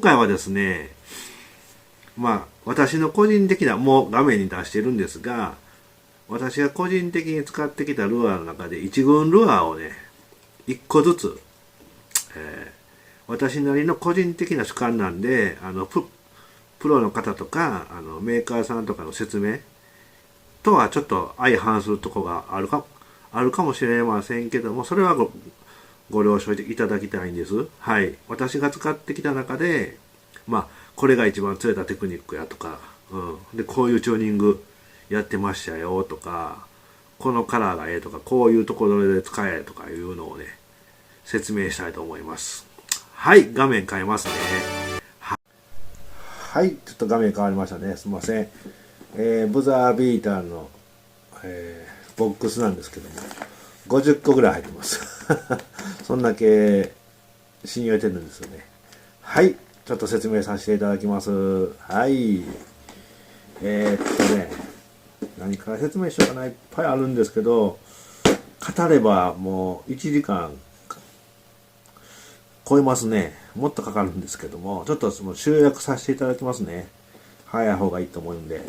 回はですね、私の個人的な、もう画面に出してるんですが、私が個人的に使ってきたルアーの中で一軍ルアーをね、一個ずつ、私なりの個人的な主観なんで、プロの方とか、メーカーさんとかの説明とはちょっと相反するところがあるかもしれませんけども、それはご了承いただきたいんです。はい。私が使ってきた中で、これが一番釣れたテクニックやとか、で、こういうチューニングやってましたよとか、このカラーがええとか、こういうところで使えとかいうのをね、説明したいと思います。はい、画面変えますね。はい、ちょっと画面変わりましたね。すみません。ブザービーターの、ボックスなんですけども、50個ぐらい入ってます。そんだけ信用してるんですよね。はい、ちょっと説明させていただきます。はい。何から説明しようかな、いっぱいあるんですけど、語ればもう1時間超えますね。もっとかかるんですけども、ちょっとその集約させていただきますね。早い方がいいと思うんで。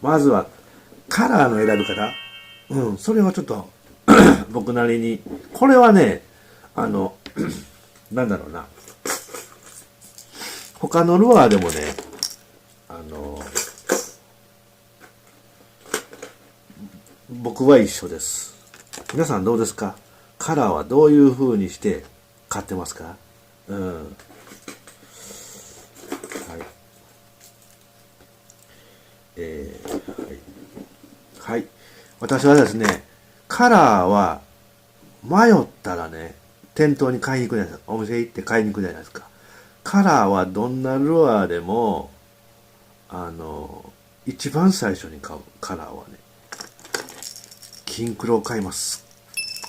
まずはカラーの選び方。それはちょっと僕なりに。これはね、なんだろうな。他のルアーでもね、僕は一緒です。皆さんどうですか？カラーはどういう風にして買ってますか？はい。はい。私はですね、カラーは迷ったらね、店頭に買いに行くじゃないですか。お店行って買いに行くじゃないですか。カラーはどんなルアーでも、一番最初に買うカラーはね、金黒を買います。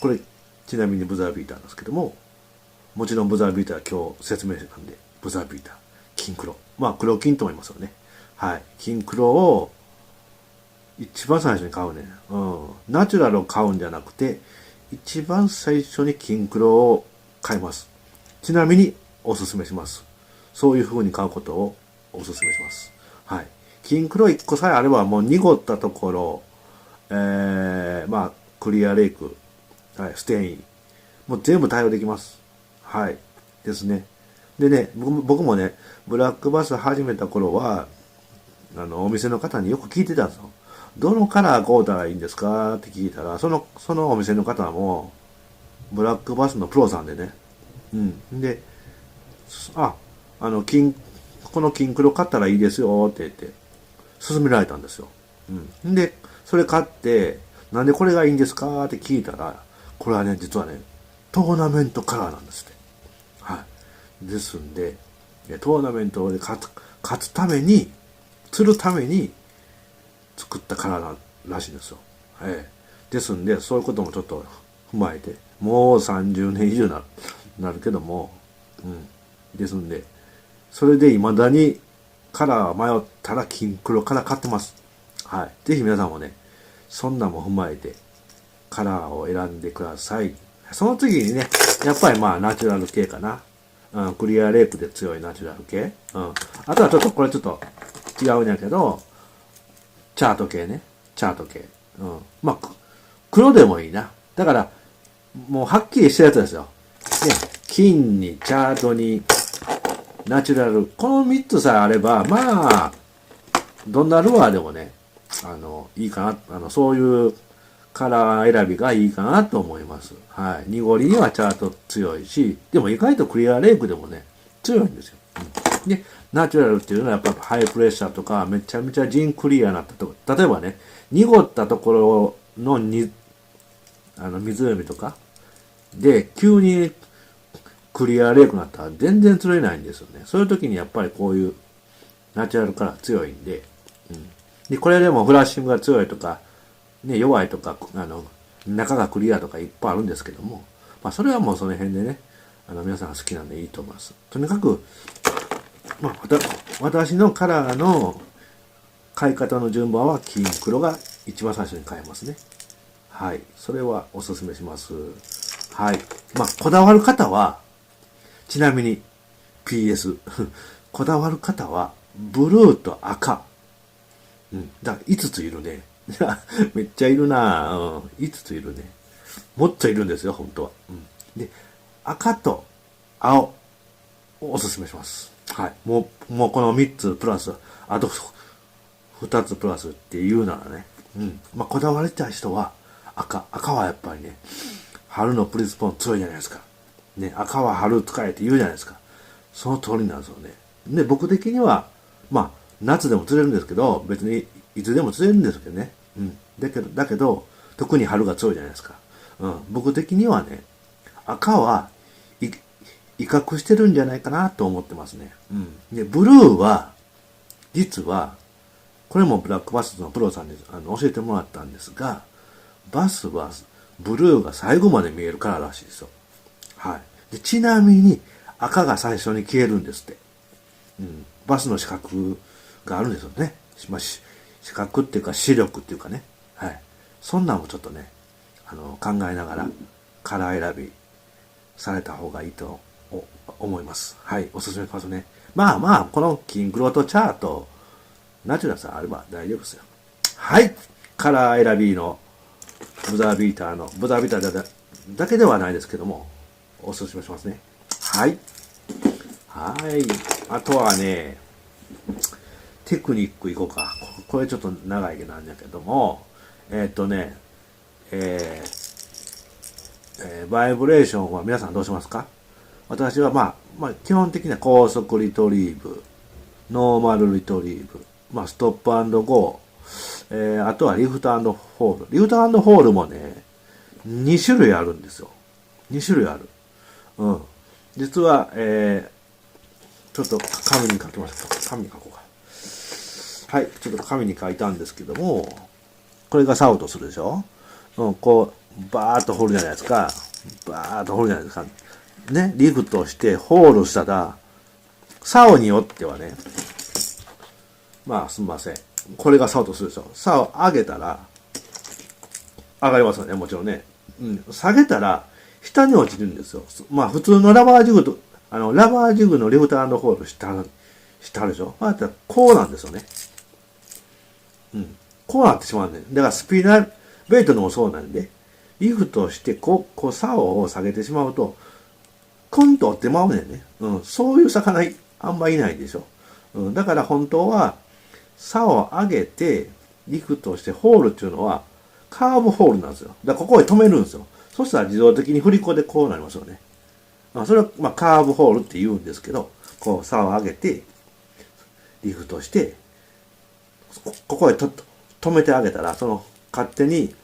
これ、ちなみにブザービーターなんですけども、もちろんブザービーターは今日説明したんで、ブザービーター、金黒。黒金と思いますよね。はい。金黒を一番最初に買うね。ナチュラルを買うんじゃなくて、一番最初に金黒を買います。ちなみにおすすめします。そういう風に買うことをおすすめします。はい。金黒1個さえあればもう濁ったところ、クリアレイク、はい、ステイン、もう全部対応できます。はい。ですね。でね、僕もね、ブラックバス始めた頃は、お店の方によく聞いてたんですよ。どのカラー買うたらいいんですかって聞いたら、そのお店の方も、ブラックバスのプロさんでね。で、この金黒買ったらいいですよって言って、勧められたんですよ。で、それ買って、なんでこれがいいんですかって聞いたら、これはね、実はね、トーナメントカラーなんですって。はい。ですんで、トーナメントで勝つために、釣るために作ったカラーらしいんですよ。ですんで、そういうこともちょっと踏まえて、もう30年以上なるけども、ですんで、それで未だにカラー迷ったら金黒から買ってます。はい。ぜひ皆さんもね、そんなも踏まえて、カラーを選んでください。その次にね、やっぱりナチュラル系かな。クリアレイクで強いナチュラル系。あとはこれちょっと違うんやけど、チャート系ね。チャート系。黒でもいいな。だから、もうはっきりしたやつですよ。で、金に、チャートに、ナチュラル。この3つさえあれば、どんなルアーでもね、いいかな。そういうカラー選びがいいかなと思います。はい。濁りにはチャート強いし、でも意外とクリアレイクでもね、強いんですよ。で、ナチュラルっていうのはやっぱハイプレッシャーとか、めちゃめちゃジンクリアなったところ、例えばね、濁ったところの湖とか、で、急にクリアレイクになったら全然釣れないんですよね。そういう時にやっぱりこういうナチュラルカラー強いんで、で、これでもフラッシングが強いとか、ね、弱いとか、中がクリアとかいっぱいあるんですけども、それはもうその辺でね、皆さん好きなんでいいと思います。とにかく、私のカラーの買い方の順番は金黒が一番最初に買えますね。はい。それはおすすめします。はい。こだわる方は、ちなみに PS こだわる方はブルーと赤、だから5ついるねめっちゃいるな、5ついるね。もっといるんですよ本当は、で赤と青をおすすめします。はい、もうこの3つプラスあと2つプラスっていうならね、こだわりたい人は赤はやっぱりね、春のプリスポン強いじゃないですか。ね、赤は春使えって言うじゃないですか。その通りなんですよね。で、僕的には、夏でも釣れるんですけど、別にいつでも釣れるんですけどね。だけど、特に春が強いじゃないですか。僕的にはね、赤は威嚇してるんじゃないかなと思ってますね。で、ブルーは、実は、これもブラックバスのプロさんに教えてもらったんですが、バスはブルーが最後まで見えるかららしいですよ。はい。で、ちなみに赤が最初に消えるんですって。バスの視覚があるんですよね。視覚っていうか視力っていうかね。はい。そんなんもちょっとね、考えながらカラー選びされた方がいいと思います。はい。おすすめしますね。このキングロートチャート、ナチュラルさあれば大丈夫ですよ。はい。カラー選びのブザービーターだけではないですけども、おすすめしますね。はい。はい。あとはね、テクニックいこうか。これちょっと長いけどなんだけども、バイブレーションは皆さんどうしますか？私は基本的には高速リトリーブ、ノーマルリトリーブ、ストップ&ゴー、あとはリフト&ホール。リフト&ホールもね、2種類あるんですよ。2種類ある。実は、ちょっと紙に書きました。紙に書こうか。はい、ちょっと紙に書いたんですけども、これがサウトするでしょ？こう、バーッと掘るじゃないですか。バーッと掘るじゃないですか。ね、リフトしてホールしたら、竿によってはね、すみません。これが竿とするでしょ。竿上げたら、上がりますよね、もちろんね。下げたら、下に落ちるんですよ。普通のラバージグと、ラバージグのリフト&ホールしてはるでしょ。こうなんですよね。こうなってしまうんで。だからスピナーベイトでもそうなんで、リフトして、竿を下げてしまうと、クンと折ってまうねんね。そういう魚あんまいないでしょ。だから本当は、竿を上げて、リフトしてホールっていうのは、カーブホールなんですよ。だからここで止めるんですよ。そしたら自動的に振り子でこうなりますよね。それはカーブホールって言うんですけど、竿を上げて、リフトして、ここで止めてあげたら、勝手に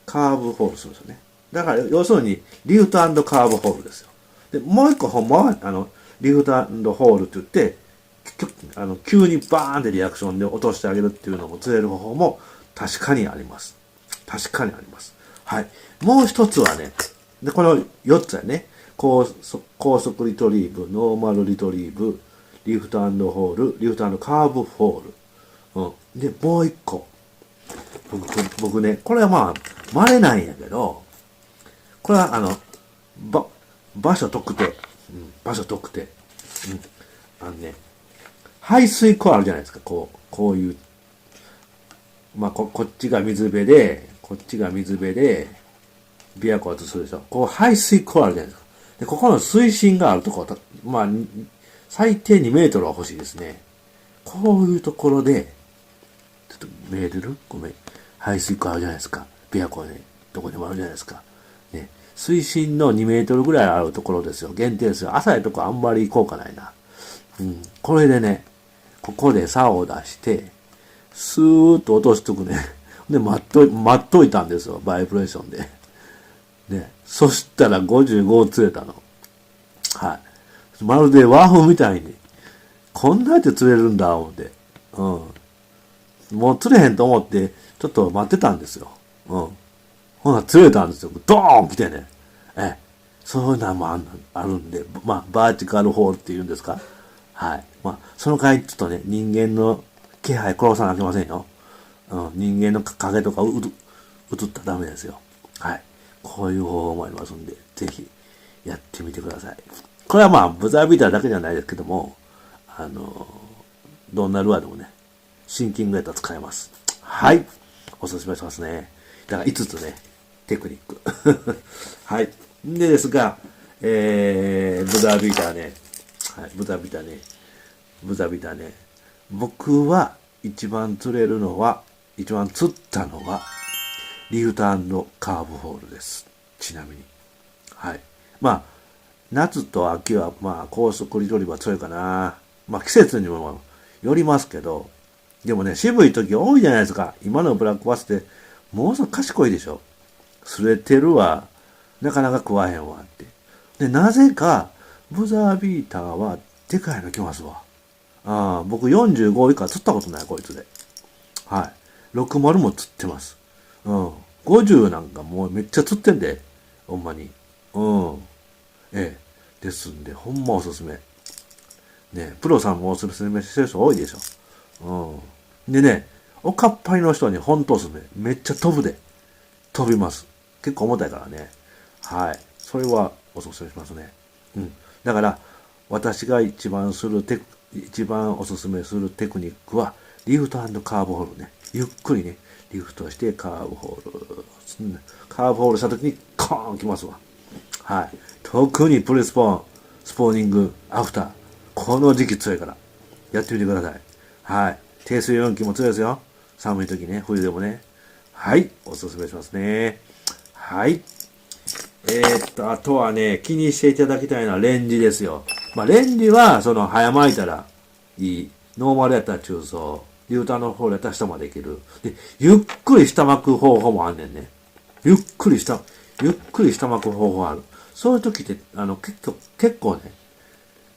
カーブホールするんですよね。だから、要するに、リフト&カーブホールですよ。で、もう一個ほんまは、リフト&ホールって言って、急にバーンってリアクションで落としてあげるっていうのも釣れる方法も確かにあります。確かにあります。はい。もう一つはね、で、この4つはね、高速リトリーブ、ノーマルリトリーブ、リフト&ホール、リフト&カーブホール。で、もう一個。僕ね、これは稀なんやけど、これは場所特定。場所特定。排水溝あるじゃないですか、こういう。こっちが水辺で、琵琶湖だとするでしょ。排水溝あるじゃないですか。で、ここの水深があるところ、最低2メートルは欲しいですね。こういうところで、ちょっと見える？ごめん。排水溝あるじゃないですか。琵琶湖ね、どこでもあるじゃないですか。ね。水深の2メートルぐらいあるところですよ。限定ですよ。浅いとこあんまり効果ないな。これでね、ここで竿を出して、スーッと落としとくね。で、待っといたんですよ。バイブレーションで。ね。そしたら55釣れたの。はい。まるでワーフみたいに、こんなやって釣れるんだ、思って。もう釣れへんと思って、ちょっと待ってたんですよ。ほな、釣れたんですよ。ドーン来てね。そういうのもあるんで、バーティカルホールって言うんですか？はい。その代わりちょっとね、人間の気配殺さなきゃいけませんよ。人間の影とか映ったらダメですよ。はい。こういう方法もありますんで、ぜひやってみてください。これはまあ、ブザービーターだけじゃないですけども、どんなルアーでもね、シンキングやったら使えます。はい。おすすめしますね。だから5つね、テクニック。はい。でですが、ブザービーターね。はい、ブザービーターね。ブザービーターね。僕は一番釣ったのは、リフト&カーブホールです。ちなみに。はい。まあ、夏と秋は、まあ、高速リトリバー強いかな。まあ、季節にもよりますけど、でもね、渋い時多いじゃないですか。今のブラックバスって、もうすぐ賢いでしょ。すれてるわ。なかなか食わへんわって。で、なぜか、ブザービーターは、でかいの来ますわ。僕45以下釣ったことない、こいつで。はい。60も釣ってます。うん。50なんかもうめっちゃ釣ってんで。ほんまに。うん。ええ。ですんで、ほんまおすすめ。ね、プロさんもおすすめしてる人多いでしょ。うん。でね、おかっぱりの人にほんとおすすめ。めっちゃ飛ぶで。飛びます。結構重たいからね。はい。それはおすすめしますね。うん。だから、私が一番おすすめするテクニックは、リフト&カーブホールね。ゆっくりね、リフトしてカーブホール。カーブホールした時にコーンきますわ。はい。特にプレスポーン、スポーニング、アフター。この時期強いから。やってみてください。はい。低水温期も強いですよ。寒い時ね、冬でもね。はい。おすすめしますね。はい。あとはね、気にしていただきたいのはレンジですよ。まあ、レンジは、早巻いたらいい。ノーマルやったら中層。ユータの方やったら下までいける。で、ゆっくり下巻く方法もあんねんね。ゆっくり下巻く方法ある。そういう時って、結構ね、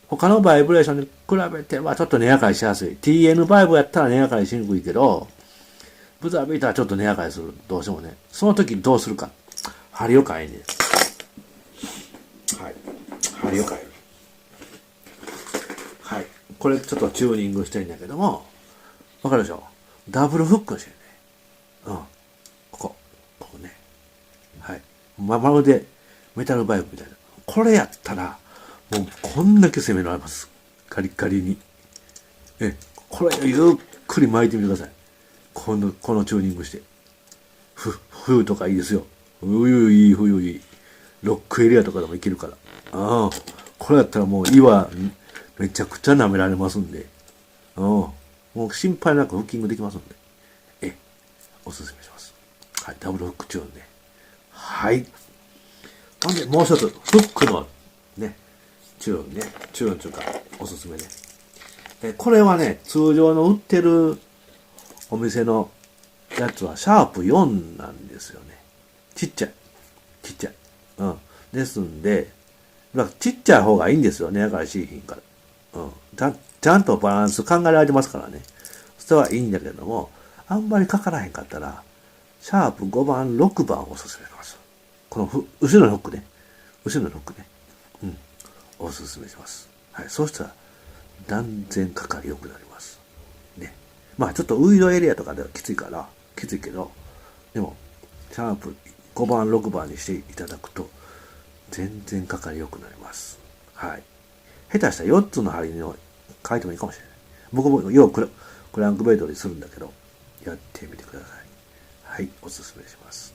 他のバイブレーションに比べてはちょっと値上がりしやすい。TN バイブやったら値上がりしにくいけど、ブザービーターはちょっと値上がりする。どうしてもね。その時どうするか。針を変えね。はい。針を変える。はい。これちょっとチューニングしてるんだけども、わかるでしょ？ダブルフックしてるね。うん。ここね。はい。まるでメタルバイクみたいな。これやったら、もうこんだけ攻められます。カリカリに。これゆっくり巻いてみてください。このチューニングして。冬とかいいですよ。冬いい。ロックエリアとかでもいけるから。これやったらもう岩めちゃくちゃ舐められますんで。もう心配なくフッキングできますんで。おすすめします。はい、ダブルフックチューンね。はい。ほんで、もう一つ、フックのね、チューンね。チューンというか、おすすめね。これはね、通常の売ってるお店のやつはシャープ4なんですよね。ちっちゃい。うん。ですんで、ちっちゃい方がいいんですよね。だからしいひんから。うん。ちゃんとバランス考えられてますからね。それはいいんだけども、あんまりかからへんかったら、シャープ5番、6番をおすすめします。この後ろのフックね。うん。おすすめします。はい。そうしたら、断然かかり良くなります。ね。まあちょっとウイドエリアとかではきついけど、でも、シャープ5番、6番にしていただくと、全然かかり良くなります。はい。下手したら4つの針の変えてもいいかもしれない。僕もようクランクベイトにするんだけど、やってみてください。はい、おすすめします。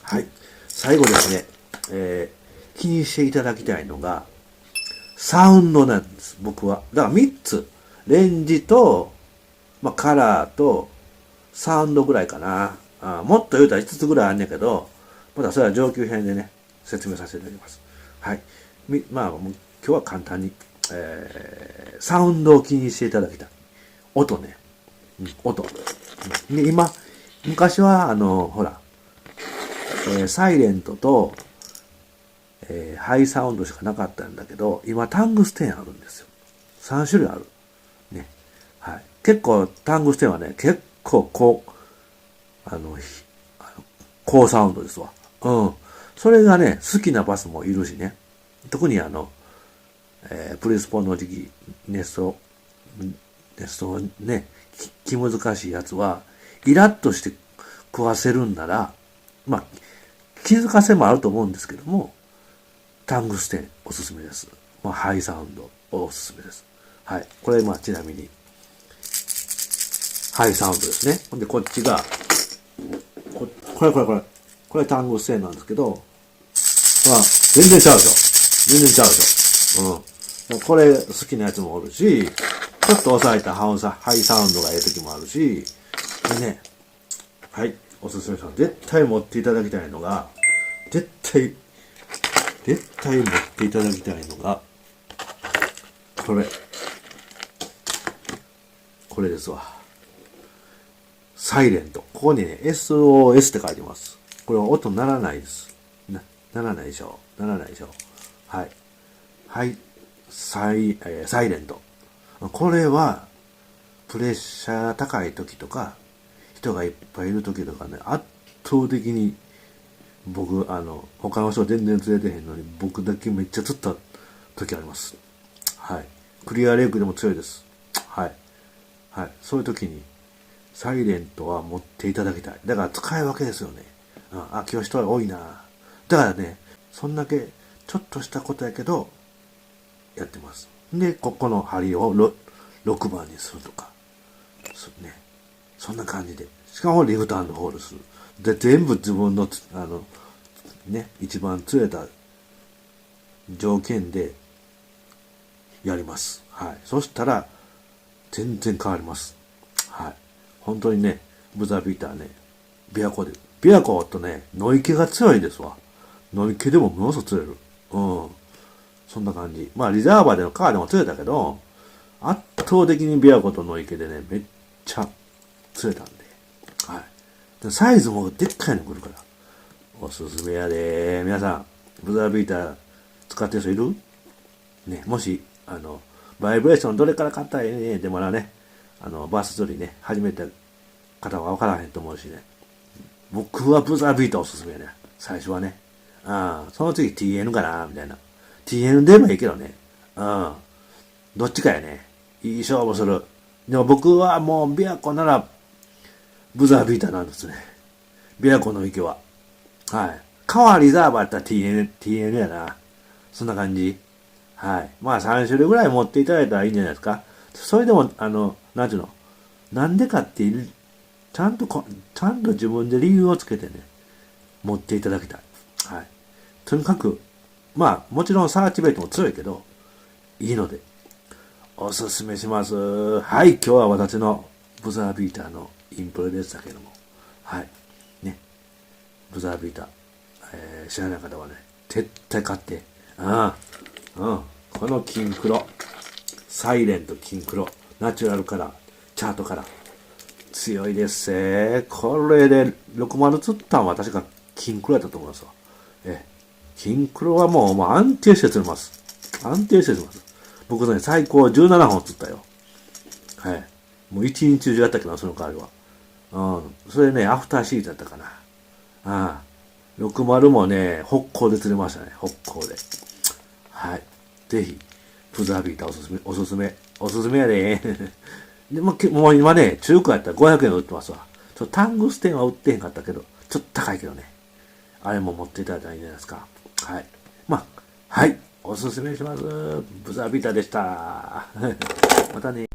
はい。最後ですね、気にしていただきたいのが、サウンドなんです、僕は。だから3つ。レンジと、カラーと、サウンドぐらいかな。もっと言うたら5つぐらいあんねんけど、まだそれは上級編でね、説明させていただきます。はい。今日は簡単に、サウンドを気にしていただきたい。音ね。音。で、昔は、ほら、サイレントと、ハイサウンドしかなかったんだけど、今タングステンあるんですよ。3種類ある。ね。はい。結構、タングステンはね、結構高サウンドですわ。うん。それがね、好きなバスもいるしね。特にプレスポンの時期、ネストね、気難しいやつは、イラッとして食わせるんなら、気づかせもあると思うんですけども、タングステンおすすめです。まあ、ハイサウンドおすすめです。はい。これ、まあ、ちなみに、ハイサウンドですね。ほんで、こっちが、これタングステンなんですけど、まあ、全然ちゃうでしょ。全然ちゃうでしょ。うん。これ好きなやつもおるし、ちょっと抑えたハイサウンドがええ時もあるし、でね、はい、おすすめします。絶対持っていただきたいのが、絶対持っていただきたいのが、これですわ。サイレント。ここにね、SOS って書いてます。これは音鳴らないです。ならないでしょ。はい。はい。サイレント。これは、プレッシャー高い時とか、人がいっぱいいる時とかね、圧倒的に、僕、他の人全然連れてへんのに、僕だけめっちゃ釣った時あります。はい。クリアレイクでも強いです。はい。はい。そういう時に、サイレントは持っていただきたい。だから使い分けですよね。今日人が多いな。だからね、そんだけ、ちょっとしたことやけど、やってます。で、ここの針を6番にするとか。ね。そんな感じで。しかもリフトホールする。で、全部自分の、一番釣れた条件でやります。はい。そしたら、全然変わります。はい。本当にね、ブザービーターね、琵琶湖とね、野池が強いですわ。野池でもものすごく釣れる。うん。そんな感じ。まあ、リザーバーでの川でも釣れたけど、圧倒的に琵琶湖と野池でね、めっちゃ釣れたんで。はい。でサイズもでっかいの来るから。おすすめやで。皆さん、ブザービーター使ってる人いる？ね、もし、バイブレーションどれから買ったらええねんでもね、バース釣りね、始めた方は分からへんと思うしね。僕はブザービーターおすすめやね。最初はね。その次 TN かなみたいな。TN でもいいけどね。どっちかやね。いい勝負する。でも僕はもう、琵琶湖なら、ブザービーターなんですね。琵琶湖の池は。はい。川リザーバーやったら TN やな。そんな感じ。はい。まあ3種類ぐらい持っていただいたらいいんじゃないですか。それでも、なんていうの。なんでかっていう、ちゃんと自分で理由をつけてね、持っていただきたい。はい。とにかく、まあ、もちろんサーチベイトも強いけど、いいので、おすすめします。はい、今日は私のブザービーターのインプレでしたけども、はい。ね。ブザービーター、知らない方はね、絶対買って、この金黒、サイレント金黒、ナチュラルカラー、チャートカラー、強いですね。これで60釣ったんは確か金黒やったと思いますわ。金黒はもう安定して釣れます。安定して釣れます。僕ね、最高17本釣ったよ。はい。もう一日中やったけど、その代わりは。それね、アフターシーズンだったかな。60もね、北高で釣れましたね。北高で。はい。ぜひ、ブザービーターおすすめやで。でもう今ね、中古やったら500円で売ってますわ。タングステンは売ってへんかったけど、ちょっと高いけどね。あれも持っていただいたらいいんじゃないですか。はい。はい。おすすめします。ブザービーターでした。またね。